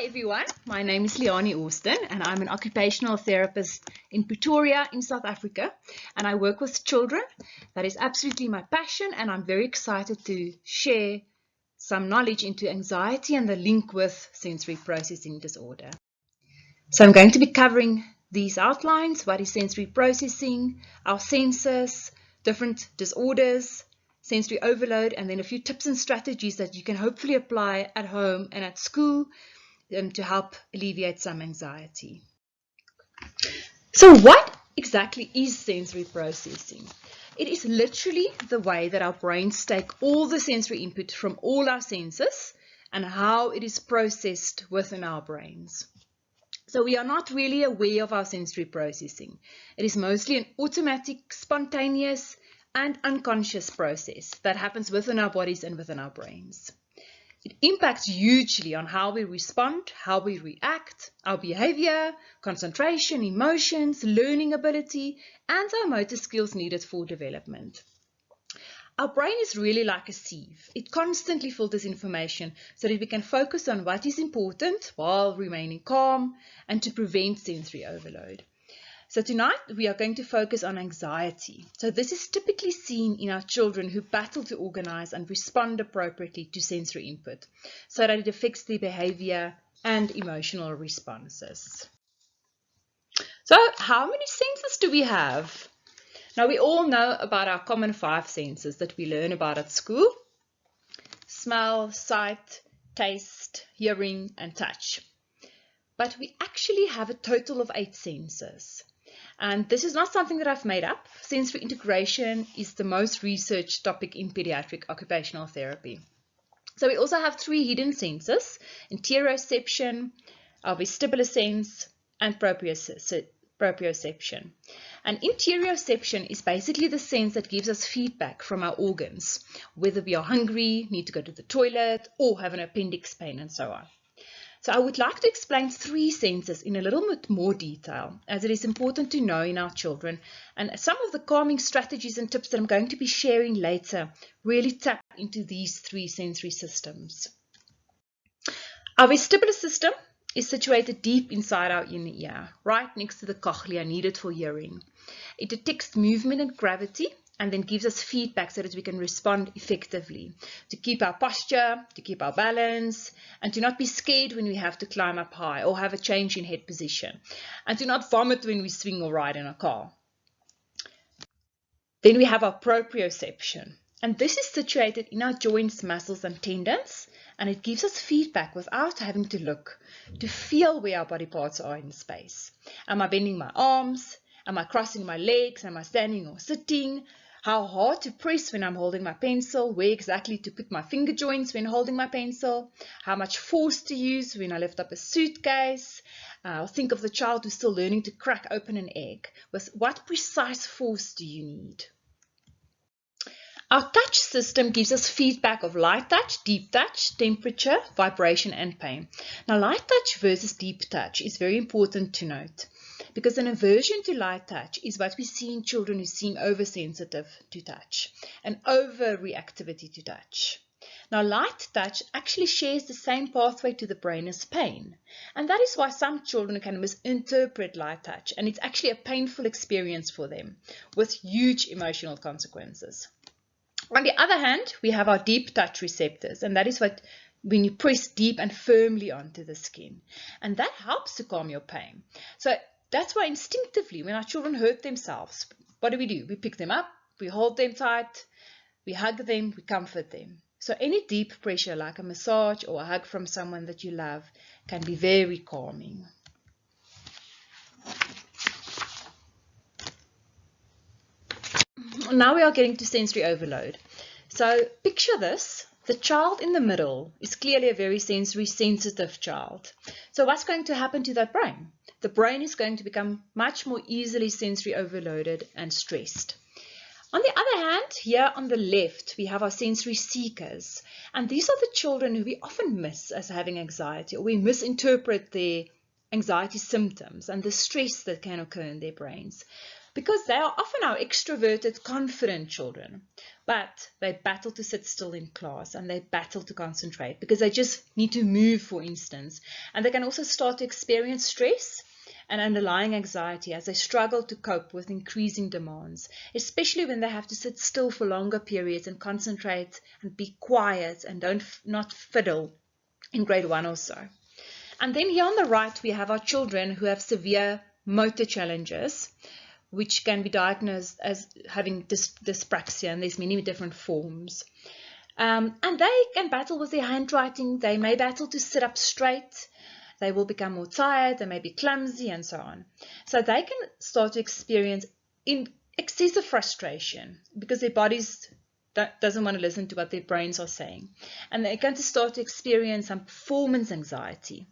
Hi everyone, my name is Leonie Austin and I'm an occupational therapist in Pretoria in South Africa, and I work with children. That is absolutely my passion, and I'm very excited to share some knowledge into anxiety and the link with sensory processing disorder. So I'm going to be covering these outlines: what is sensory processing, our senses, different disorders, sensory overload, and then a few tips and strategies that you can hopefully apply at home and at school to help alleviate some anxiety. So what exactly is sensory processing? It is literally the way that our brains take all the sensory input from all our senses and how it is processed within our brains. So we are not really aware of our sensory processing. It is mostly an automatic, spontaneous, and unconscious process that happens within our bodies and within our brains. It impacts hugely on how we respond, how we react, our behavior, concentration, emotions, learning ability, and our motor skills needed for development. Our brain is really like a sieve. It constantly filters information so that we can focus on what is important while remaining calm and to prevent sensory overload. So tonight we are going to focus on anxiety. So this is typically seen in our children who battle to organize and respond appropriately to sensory input so that it affects their behavior and emotional responses. So how many senses do we have? Now we all know about our common 5 senses that we learn about at school: smell, sight, taste, hearing, and touch. But we actually have a total of 8 senses. And this is not something that I've made up. Sensory integration is the most researched topic in pediatric occupational therapy. So we also have 3 hidden senses: interoception, our vestibular sense, and proprioception. And interoception is basically the sense that gives us feedback from our organs, whether we are hungry, need to go to the toilet, or have an appendix pain, and so on. So I would like to explain 3 senses in a little bit more detail, as it is important to know in our children, and some of the calming strategies and tips that I'm going to be sharing later really tap into these 3 sensory systems. Our vestibular system is situated deep inside our inner ear, right next to the cochlea needed for hearing. It detects movement and gravity and then gives us feedback so that we can respond effectively, to keep our posture, to keep our balance, and to not be scared when we have to climb up high or have a change in head position, and to not vomit when we swing or ride in a car. Then we have our proprioception, and this is situated in our joints, muscles, and tendons, and it gives us feedback without having to look, to feel where our body parts are in space. Am I bending my arms? Am I crossing my legs? Am I standing or sitting? How hard to press when I'm holding my pencil? Where exactly to put my finger joints when holding my pencil? How much force to use when I lift up a suitcase? Think of the child who's still learning to crack open an egg. With what precise force do you need? Our touch system gives us feedback of light touch, deep touch, temperature, vibration, and pain. Now, light touch versus deep touch is very important to note, because an aversion to light touch is what we see in children who seem oversensitive to touch, and overreactivity to touch. Now, light touch actually shares the same pathway to the brain as pain, and that is why some children can misinterpret light touch, and it's actually a painful experience for them with huge emotional consequences. On the other hand, we have our deep touch receptors, and that is when you press deep and firmly onto the skin, and that helps to calm your pain. So that's why instinctively, when our children hurt themselves, what do? We pick them up, we hold them tight, we hug them, we comfort them. So any deep pressure like a massage or a hug from someone that you love can be very calming. Now we are getting to sensory overload. So picture this: the child in the middle is clearly a very sensory sensitive child. So what's going to happen to that brain? The brain is going to become much more easily sensory overloaded and stressed. On the other hand, here on the left, we have our sensory seekers. And these are the children who we often miss as having anxiety, or we misinterpret their anxiety symptoms and the stress that can occur in their brains, because they are often our extroverted, confident children. but they battle to sit still in class and they battle to concentrate because they just need to move, for instance. And they can also start to experience stress and underlying anxiety as they struggle to cope with increasing demands, especially when they have to sit still for longer periods and concentrate and be quiet and not fiddle in grade 1 or so. And then here on the right, we have our children who have severe motor challenges, which can be diagnosed as having dyspraxia, and there's many different forms. And they can battle with their handwriting. They may battle to sit up straight. They will become more tired, they may be clumsy, and so on. So they can start to experience excessive frustration because their bodies doesn't want to listen to what their brains are saying. And they're going to start to experience some performance anxiety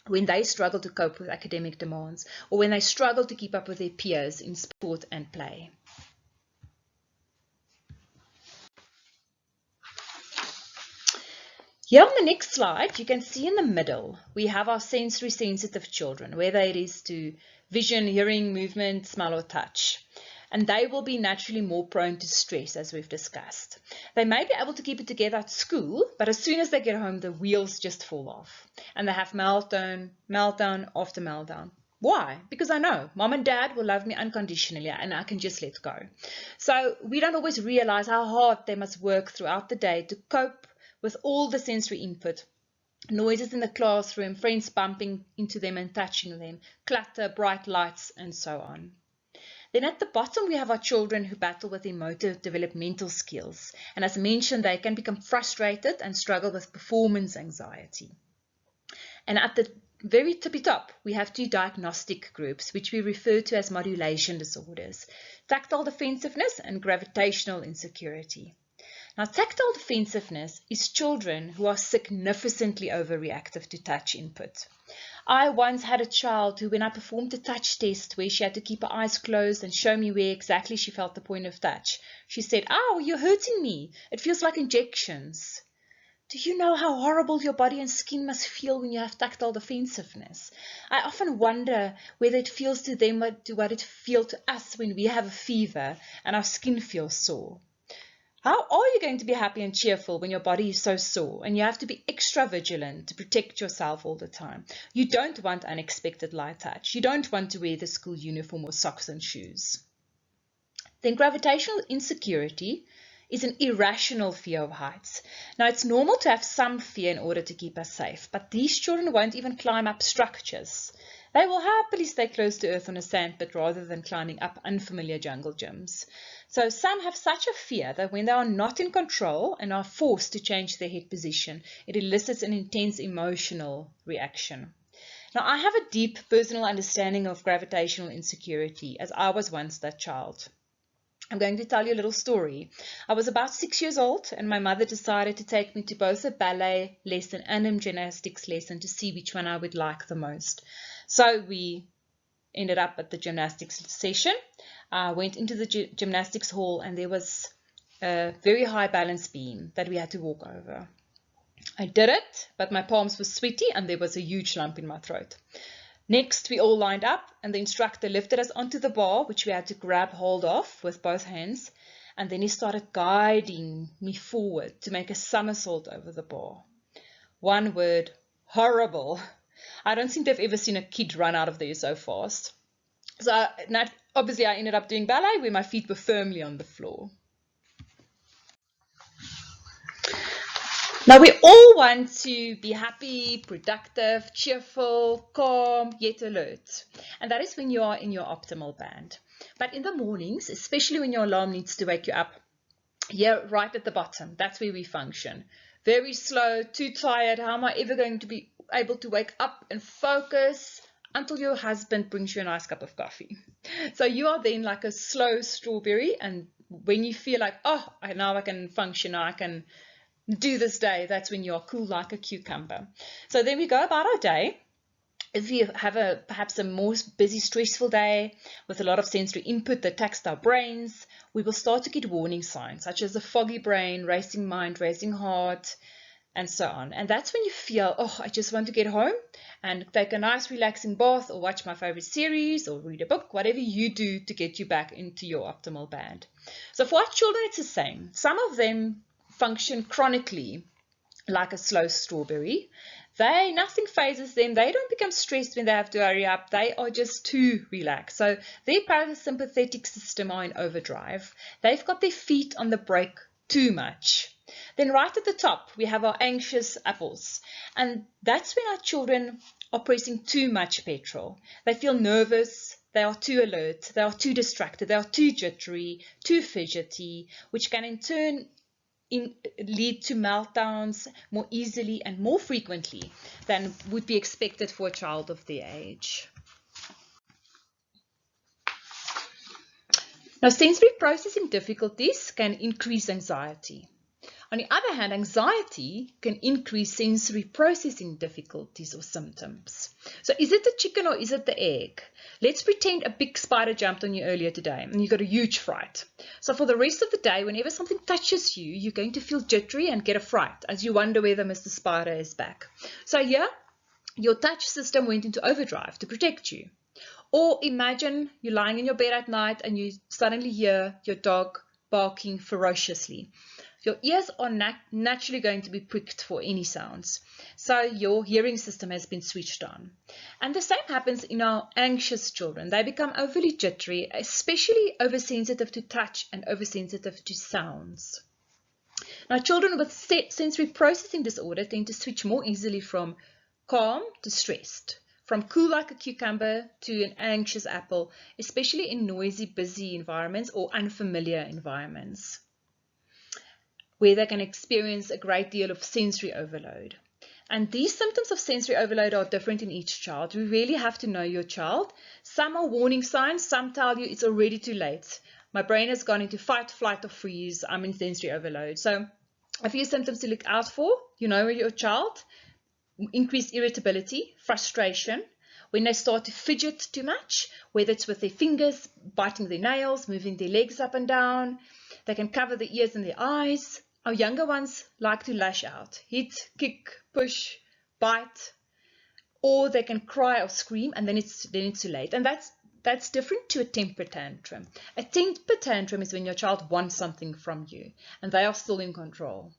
when they struggle to cope with academic demands or when they struggle to keep up with their peers in sport and play. Here on the next slide, you can see in the middle, we have our sensory sensitive children, whether it is to vision, hearing, movement, smell or touch. And they will be naturally more prone to stress, as we've discussed. They may be able to keep it together at school, but as soon as they get home, the wheels just fall off. And they have meltdown after meltdown. Why? Because I know mom and dad will love me unconditionally and I can just let go. So we don't always realize how hard they must work throughout the day to cope with all the sensory input, noises in the classroom, friends bumping into them and touching them, clutter, bright lights, and so on. Then at the bottom, we have our children who battle with emotive developmental skills. And as mentioned, they can become frustrated and struggle with performance anxiety. And at the very tippy top, we have two diagnostic groups, which we refer to as modulation disorders, tactile defensiveness and gravitational insecurity. Now, tactile defensiveness is children who are significantly overreactive to touch input. I once had a child who, when I performed a touch test where she had to keep her eyes closed and show me where exactly she felt the point of touch, she said, "Ow, you're hurting me. It feels like injections." Do you know how horrible your body and skin must feel when you have tactile defensiveness? I often wonder whether it feels to them what it feels to us when we have a fever and our skin feels sore. How are you going to be happy and cheerful when your body is so sore and you have to be extra vigilant to protect yourself all the time? You don't want unexpected light touch. You don't want to wear the school uniform or socks and shoes. Then gravitational insecurity is an irrational fear of heights. Now, it's normal to have some fear in order to keep us safe, but these children won't even climb up structures. They will happily stay close to earth on a sandpit rather than climbing up unfamiliar jungle gyms. So some have such a fear that when they are not in control and are forced to change their head position, it elicits an intense emotional reaction. Now, I have a deep personal understanding of gravitational insecurity, as I was once that child. I'm going to tell you a little story. I was about 6 years old and my mother decided to take me to both a ballet lesson and a gymnastics lesson to see which one I would like the most. So we ended up at the gymnastics session. I went into the gymnastics hall and there was a very high balance beam that we had to walk over. I did it, but my palms were sweaty and there was a huge lump in my throat. Next, we all lined up and the instructor lifted us onto the bar, which we had to grab hold of with both hands. And then he started guiding me forward to make a somersault over the bar. One word, horrible. I don't think they've ever seen a kid run out of there so fast. So obviously I ended up doing ballet where my feet were firmly on the floor. Now, we all want to be happy, productive, cheerful, calm, yet alert. And that is when you are in your optimal band. But in the mornings, especially when your alarm needs to wake you up, here right at the bottom, that's where we function. Very slow, too tired. How am I ever going to be able to wake up and focus until your husband brings you a nice cup of coffee? So you are then like a slow strawberry. And when you feel like, oh, now I can function, now I can do this day, that's when you're cool like a cucumber. So then we go about our day. If you have perhaps a more busy, stressful day with a lot of sensory input that taxed our brains, we will start to get warning signs such as a foggy brain, racing mind, racing heart, and so on. And that's when you feel, oh, I just want to get home and take a nice relaxing bath or watch my favorite series or read a book, whatever you do to get you back into your optimal band. So for our children, it's the same. Some of them function chronically like a slow strawberry. Nothing phases them. They don't become stressed when they have to hurry up. They are just too relaxed. So their parasympathetic system are in overdrive. They've got their feet on the brake too much. Then right at the top, we have our anxious apples. And that's when our children are pressing too much petrol. They feel nervous. They are too alert. They are too distracted. They are too jittery, too fidgety, which can in turn lead to meltdowns more easily and more frequently than would be expected for a child of their age. Now, sensory processing difficulties can increase anxiety. On the other hand, anxiety can increase sensory processing difficulties or symptoms. So is it the chicken or is it the egg? Let's pretend a big spider jumped on you earlier today and you got a huge fright. So for the rest of the day, whenever something touches you, you're going to feel jittery and get a fright as you wonder whether Mr. Spider is back. So here, your touch system went into overdrive to protect you. Or imagine you're lying in your bed at night and you suddenly hear your dog barking ferociously. Your ears are naturally going to be pricked for any sounds. So your hearing system has been switched on. And the same happens in our anxious children. They become overly jittery, especially oversensitive to touch and oversensitive to sounds. Now, children with sensory processing disorder tend to switch more easily from calm to stressed, from cool like a cucumber to an anxious apple, especially in noisy, busy environments or unfamiliar environments, where they can experience a great deal of sensory overload. And these symptoms of sensory overload are different in each child. We really have to know your child. Some are warning signs. Some tell you it's already too late. My brain has gone into fight, flight, or freeze. I'm in sensory overload. So a few symptoms to look out for. You know your child. Increased irritability, frustration, when they start to fidget too much, whether it's with their fingers, biting their nails, moving their legs up and down. They can cover their ears and their eyes. Our younger ones like to lash out, hit, kick, push, bite, or they can cry or scream, and then it's too late. And that's different to a temper tantrum. A temper tantrum is when your child wants something from you, and they are still in control.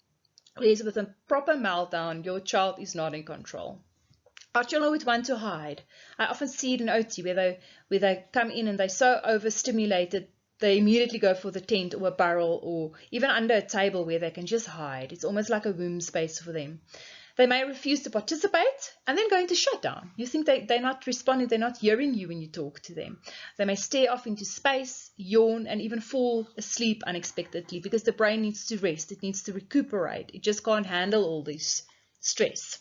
Whereas with a proper meltdown, your child is not in control. Our children would want to hide. I often see it in OT where they come in and they're so overstimulated, they immediately go for the tent or a barrel or even under a table where they can just hide. It's almost like a womb space for them. They may refuse to participate and then go into shutdown. You think they're not responding, they're not hearing you when you talk to them. They may stare off into space, yawn, and even fall asleep unexpectedly because the brain needs to rest. It needs to recuperate. It just can't handle all this stress.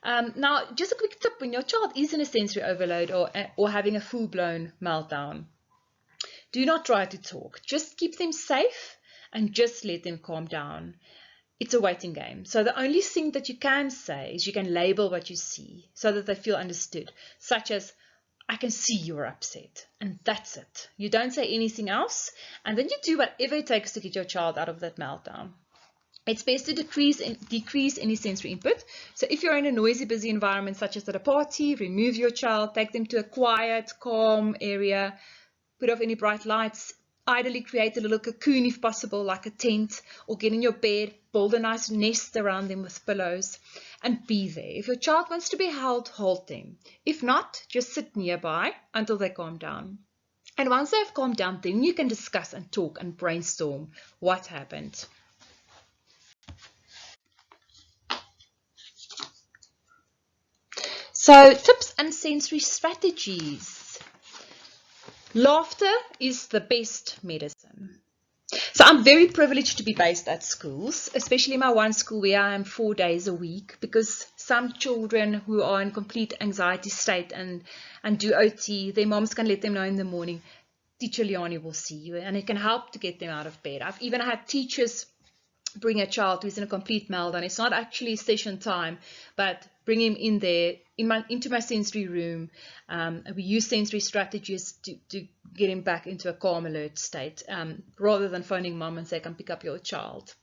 Now, just a quick tip, when your child is in a sensory overload or having a full-blown meltdown, do not try to talk. Just keep them safe and just let them calm down. It's a waiting game. So the only thing that you can say is you can label what you see so that they feel understood, such as, I can see you're upset, and that's it. You don't say anything else, and then you do whatever it takes to get your child out of that meltdown. It's best to decrease any sensory input. So if you're in a noisy, busy environment, such as at a party, remove your child, take them to a quiet, calm area, put off any bright lights, ideally create a little cocoon if possible, like a tent, or get in your bed, build a nice nest around them with pillows, and be there. If your child wants to be held, hold them. If not, just sit nearby until they calm down. And once they have calmed down, then you can discuss and talk and brainstorm what happened. So, tips and sensory strategies. Laughter is the best medicine. So I'm very privileged to be based at schools, especially my one school where I am 4 days a week, because some children who are in complete anxiety state and do OT, their moms can let them know in the morning, Teacher Leonie will see you, and it can help to get them out of bed. I've even had teachers bring a child who's in a complete meltdown. It's not actually session time, but bring him in there, into my sensory room. We use sensory strategies to get him back into a calm, alert state, rather than phoning mom and say, come pick up your child.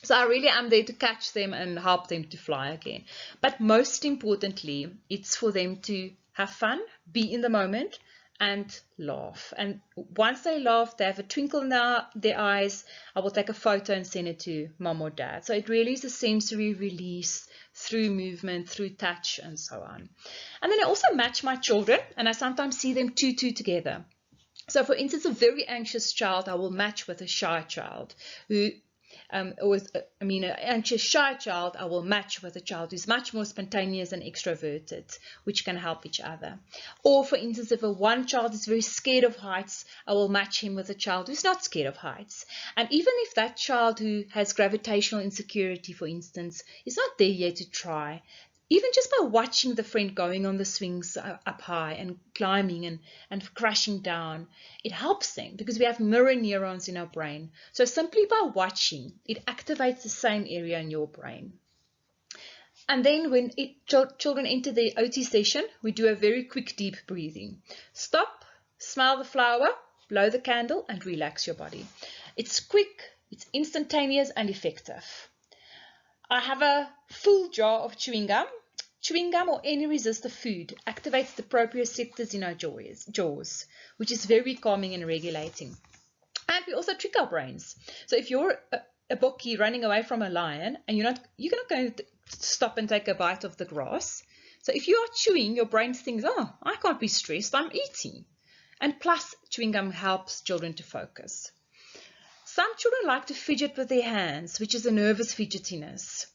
So I really am there to catch them and help them to fly again. But most importantly, it's for them to have fun, be in the moment, and laugh. And once they laugh, they have a twinkle in their eyes, I will take a photo and send it to mom or dad. So it really is a sensory release through movement, through touch, and so on. And then I also match my children, and I sometimes see them two together. So for instance, a very anxious child, I will match with a shy child who an anxious shy child, I will match with a child who's much more spontaneous and extroverted, which can help each other. Or for instance, if one child is very scared of heights, I will match him with a child who's not scared of heights. And even if that child who has gravitational insecurity, for instance, is not there yet to try, even just by watching the friend going on the swings up high and climbing and crashing down, it helps them because we have mirror neurons in our brain. So simply by watching, it activates the same area in your brain. And then when children enter the OT session, we do a very quick deep breathing. Stop, smell the flower, blow the candle, and relax your body. It's quick, it's instantaneous and effective. I have a full jar of chewing gum. Chewing gum or any resistive food activates the proprioceptors in our jaws, which is very calming and regulating. And we also trick our brains. So if you're a bokkie running away from a lion and you're not going to stop and take a bite of the grass. So if you are chewing, your brain thinks, oh, I can't be stressed, I'm eating. And plus, chewing gum helps children to focus. Some children like to fidget with their hands, which is a nervous fidgetiness.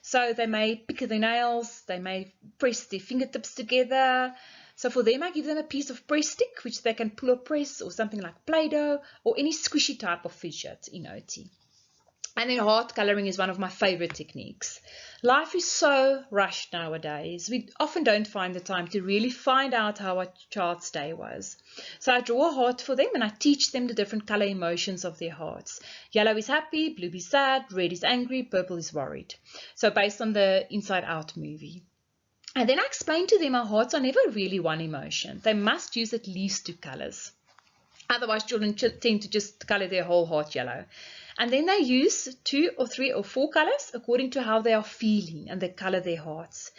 So they may pick their nails, they may press their fingertips together. So for them, I give them a piece of press stick, which they can pull or press, or something like Play-Doh, or any squishy type of fidget in OT. And then heart coloring is one of my favorite techniques. Life is so rushed nowadays. We often don't find the time to really find out how a child's day was. So I draw a heart for them and I teach them the different color emotions of their hearts. Yellow is happy, blue is sad, red is angry, purple is worried. So based on the Inside Out movie. And then I explain to them our hearts are never really one emotion. They must use at least 2 colors. Otherwise, children tend to just color their whole heart yellow. And then they use 2 or 3 or 4 colors according to how they are feeling, and they color their hearts.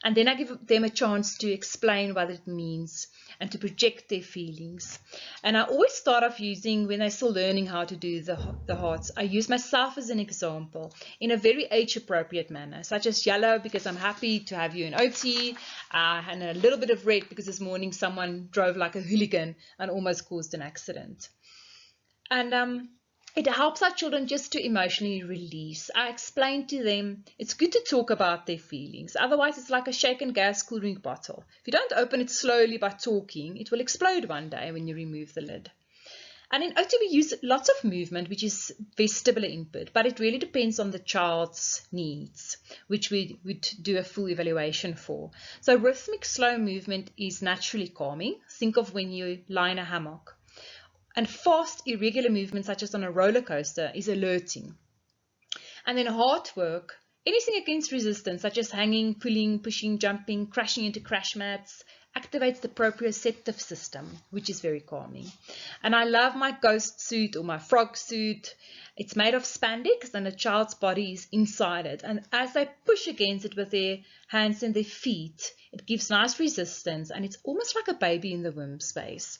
And then I give them a chance to explain what it means and to project their feelings. And I always start off using, when they're still learning how to do the hearts, I use myself as an example in a very age-appropriate manner, such as yellow because I'm happy to have you in OT, and a little bit of red because this morning someone drove like a hooligan and almost caused an accident. And it helps our children just to emotionally release. I explain to them it's good to talk about their feelings. Otherwise, it's like a shaken gas cool drink bottle. If you don't open it slowly by talking, it will explode one day when you remove the lid. And in OT, we use lots of movement, which is vestibular input, but it really depends on the child's needs, which we would do a full evaluation for. So rhythmic slow movement is naturally calming. Think of when you lie in a hammock. And fast, irregular movement, such as on a roller coaster, is alerting. And then hard work, anything against resistance, such as hanging, pulling, pushing, jumping, crashing into crash mats, activates the proprioceptive system, which is very calming. And I love my ghost suit or my frog suit. It's made of spandex and the child's body is inside it. And as they push against it with their hands and their feet, it gives nice resistance and it's almost like a baby in the womb space.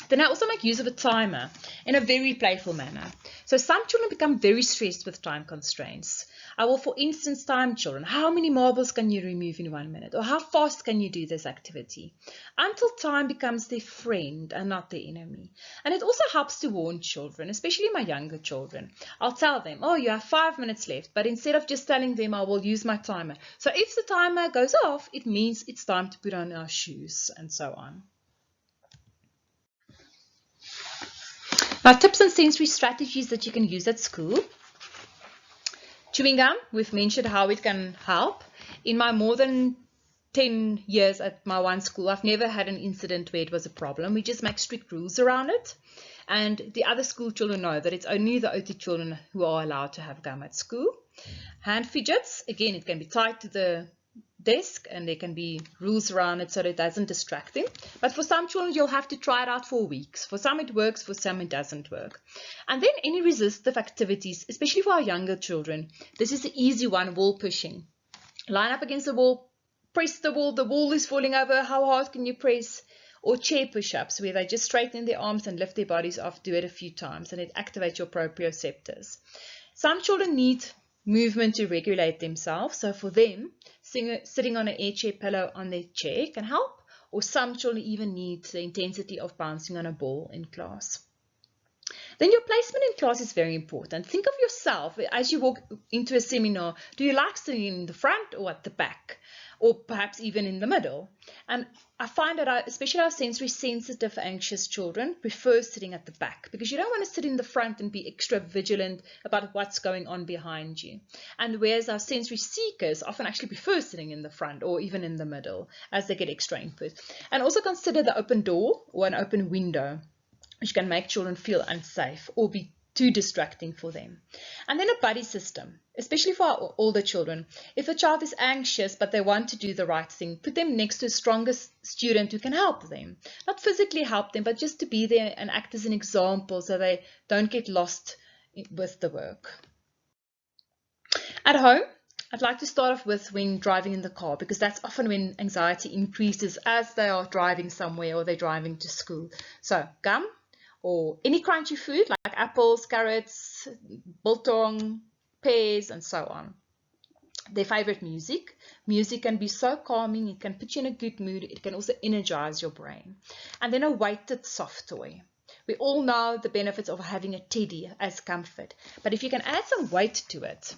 Then I also make use of a timer in a very playful manner. So some children become very stressed with time constraints. I will, for instance, time children. How many marbles can you remove in 1 minute? Or how fast can you do this activity? Until time becomes their friend and not their enemy. And it also helps to warn children, especially my younger children. I'll tell them, oh, you have 5 minutes left. But instead of just telling them, I will use my timer. So if the timer goes off, it means it's time to put on our shoes and so on. Now, tips and sensory strategies that you can use at school. Chewing gum, we've mentioned how it can help. In my more than 10 years at my one school, I've never had an incident where it was a problem. We just make strict rules around it. And the other school children know that it's only the OT children who are allowed to have gum at school. Hand fidgets, again, it can be tied to the desk, and there can be rules around it so that it doesn't distract them. But for some children, you'll have to try it out for weeks. For some it works, for some it doesn't work. And then any resistive activities, especially for our younger children. This is the easy one, wall pushing. Line up against the wall, press the wall is falling over, how hard can you press? Or chair push-ups, where they just straighten their arms and lift their bodies off, do it a few times, and it activates your proprioceptors. Some children need movement to regulate themselves, so for them, sitting on an air chair pillow on their chair can help, or some children even need the intensity of bouncing on a ball in class. Then your placement in class is very important. Think of yourself as you walk into a seminar. Do you like sitting in the front or at the back? Or perhaps even in the middle? And I find that especially our sensory sensitive, anxious children prefer sitting at the back, because you don't want to sit in the front and be extra vigilant about what's going on behind you. And whereas our sensory seekers often actually prefer sitting in the front or even in the middle as they get extra input. And also consider the open door or an open window, which can make children feel unsafe or be too distracting for them. And then a buddy system, especially for our older children. If a child is anxious but they want to do the right thing, put them next to a stronger student who can help them. Not physically help them, but just to be there and act as an example so they don't get lost with the work. At home, I'd like to start off with when driving in the car, because that's often when anxiety increases as they are driving somewhere or they're driving to school. So gum, or any crunchy food like apples, carrots, biltong, pears, and so on. Their favorite music. Music can be so calming, it can put you in a good mood, it can also energize your brain. And then a weighted soft toy. We all know the benefits of having a teddy as comfort, but if you can add some weight to it,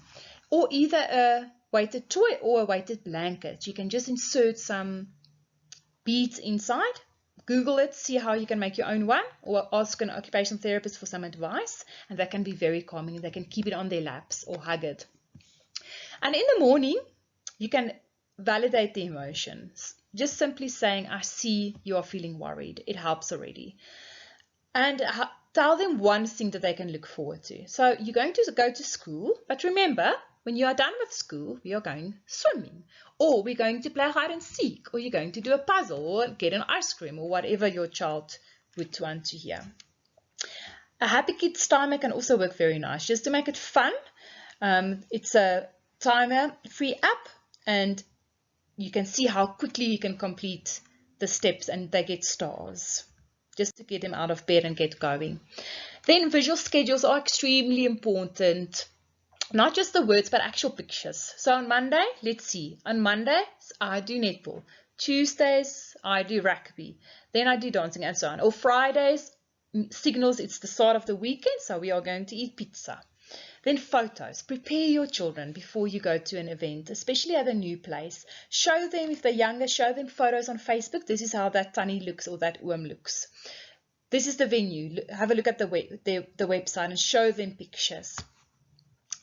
or either a weighted toy or a weighted blanket, you can just insert some beads inside. Google it, see how you can make your own one, or ask an occupational therapist for some advice, and that can be very calming. They can keep it on their laps or hug it. And in the morning, you can validate the emotions. Just simply saying, I see you are feeling worried. It helps already. And tell them one thing that they can look forward to. So you're going to go to school, but remember, when you are done with school, we are going swimming, or we're going to play hide and seek, or you're going to do a puzzle, or get an ice cream, or whatever your child would want to hear. A Happy Kids timer can also work very nice, just to make it fun. It's a timer-free app, and you can see how quickly you can complete the steps, and they get stars, just to get them out of bed and get going. Then visual schedules are extremely important. Not just the words, but actual pictures. So on Monday, let's see. On Mondays, I do netball. Tuesdays, I do rugby. Then I do dancing and so on. Or Fridays signals it's the start of the weekend, so we are going to eat pizza. Then photos. Prepare your children before you go to an event, especially at a new place. Show them, if they're younger, show them photos on Facebook. This is how that tannie looks or that oom looks. This is the venue. Have a look at the website and show them pictures.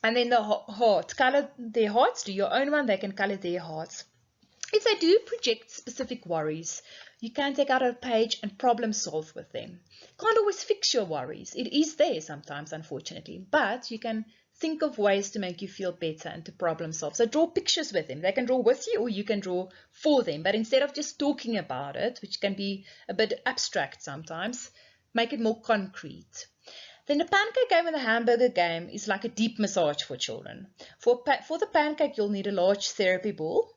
And then the heart, color their hearts, do your own one, they can color their hearts. If they do project specific worries, you can take out a page and problem solve with them. Can't always fix your worries. It is there sometimes, unfortunately, but you can think of ways to make you feel better and to problem solve. So draw pictures with them. They can draw with you, or you can draw for them. But instead of just talking about it, which can be a bit abstract sometimes, make it more concrete. Then the pancake game and the hamburger game is like a deep massage for children. For the pancake, you'll need a large therapy ball.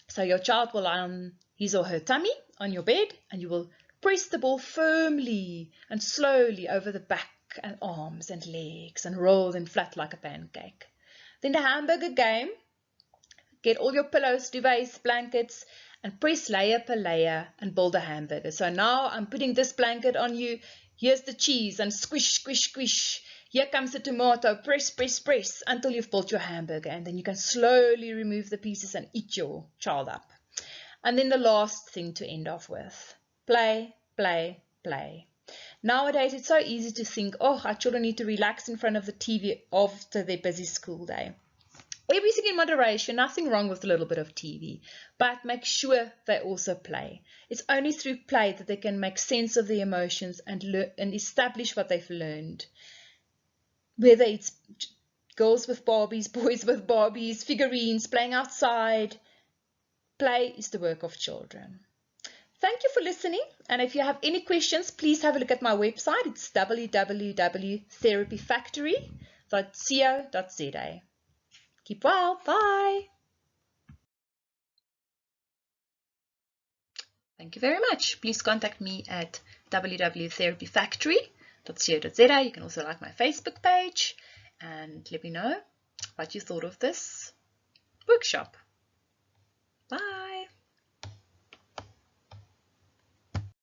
So your child will lie on his or her tummy on your bed, and you will press the ball firmly and slowly over the back and arms and legs and roll them flat like a pancake. Then the hamburger game, get all your pillows, duvets, blankets, and press layer per layer and build a hamburger. So now I'm putting this blanket on you. Here's the cheese, and squish, squish, squish. Here comes the tomato. Press, press, press until you've built your hamburger. And then you can slowly remove the pieces and eat your child up. And then the last thing to end off with. Play, play, play. Nowadays, it's so easy to think, oh, our children need to relax in front of the TV after their busy school day. Everything in moderation, nothing wrong with a little bit of TV, but make sure they also play. It's only through play that they can make sense of the emotions and establish what they've learned. Whether it's girls with Barbies, boys with Barbies, figurines, playing outside, Play is the work of children. Thank you for listening, and if you have any questions, please have a look at my website. It's www.therapyfactory.co.za. Keep well. Bye. Thank you very much. Please contact me at www.therapyfactory.co.za. You can also like my Facebook page and let me know what you thought of this workshop.